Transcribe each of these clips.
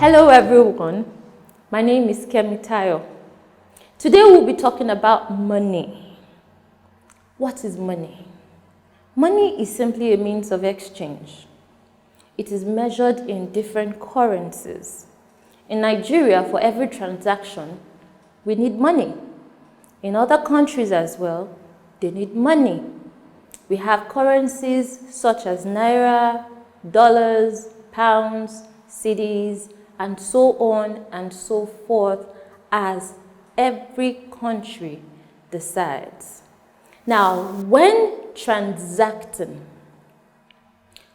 Hello everyone, my name is Kemi Tayo. Today we'll be talking about money. What is money? Money is simply a means of exchange. It is measured in different currencies. In Nigeria, for every transaction, we need money. In other countries as well, they need money. We have currencies such as naira, dollars, pounds, cedis, and so on and so forth as every country decides. Now, when transacting,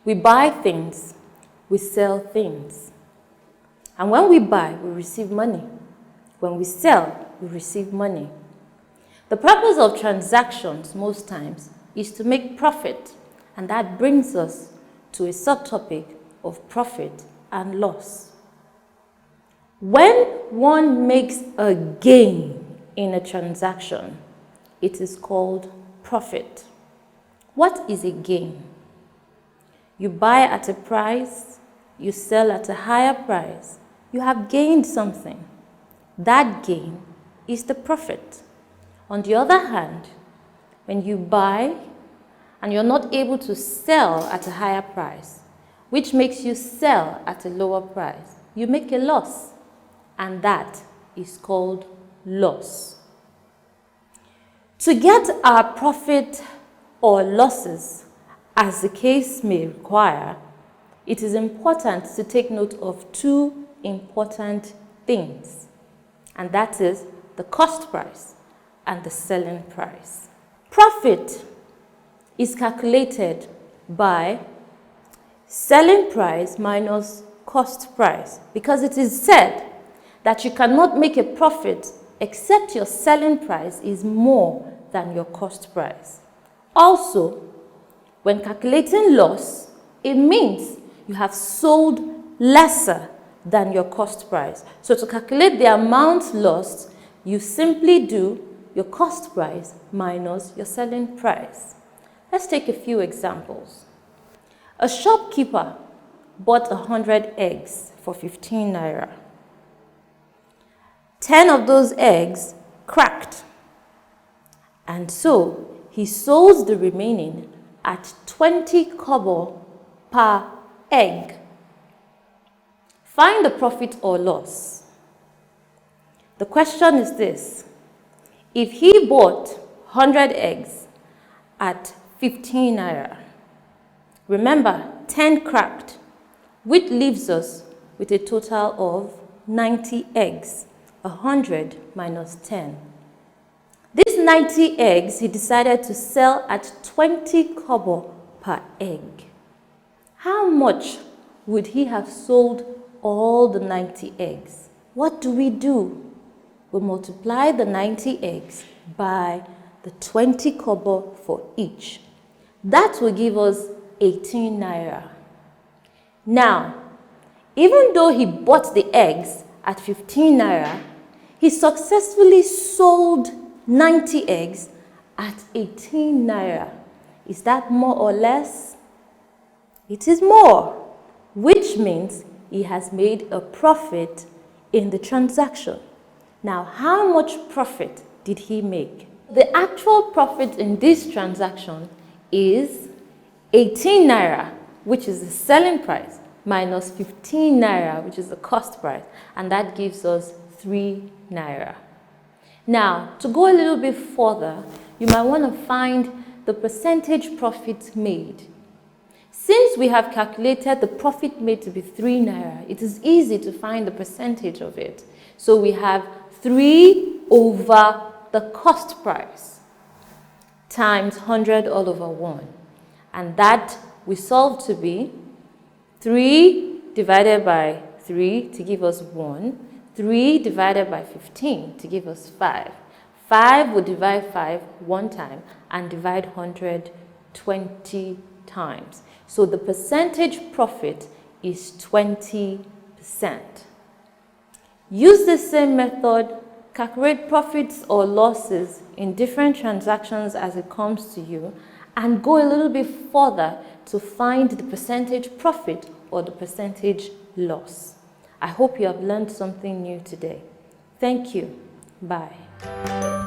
we buy things, we sell things. And when we buy, we receive money. When we sell, we receive money. The purpose of transactions most times is to make profit, and that brings us to a subtopic of profit and loss. When one makes a gain in a transaction, it is called profit. What is a gain? You buy at a price, you sell at a higher price, you have gained something. That gain is the profit. On the other hand, when you buy and you're not able to sell at a higher price, which makes you sell at a lower price, you make a loss. And that is called loss. To get our profit or losses, as the case may require, it is important to take note of two important things, and that is the cost price and the selling price. Profit is calculated by selling price minus cost price, because it is said that you cannot make a profit except your selling price is more than your cost price. Also, when calculating loss, it means you have sold lesser than your cost price. So to calculate the amount lost, you simply do your cost price minus your selling price. Let's take a few examples. A shopkeeper bought 100 eggs for 15 naira. 10 of those eggs cracked, and so he sold the remaining at 20 kobo per egg. Find the profit or loss. The question is this: if he bought 100 eggs at 15 naira, remember 10 cracked, which leaves us with a total of 90 eggs. 100 minus 10. These 90 eggs he decided to sell at 20 kobo per egg. How much would he have sold all the 90 eggs? What do? We multiply the 90 eggs by the 20 kobo for each. That will give us 18 naira. Now, even though he bought the eggs at 15 naira, he successfully sold 90 eggs at 18 naira. Is that more or less? It is more, which means he has made a profit in the transaction. Now, how much profit did he make? The actual profit in this transaction is 18 naira, which is the selling price, minus 15 naira, which is the cost price, and that gives us 3 naira. Now, to go a little bit further, you might want to find the percentage profit made. Since we have calculated the profit made to be 3 naira, it is easy to find the percentage of it. So we have 3 over the cost price times 100 all over 1. And that we solve to be 3 divided by 3 to give us 1. 3 divided by 15 to give us 5. 5 will divide 5 one time and divide 100 20 times. So the percentage profit is 20%. Use the same method, calculate profits or losses in different transactions as it comes to you, and go a little bit further to find the percentage profit or the percentage loss. I hope you have learned something new today. Thank you. Bye.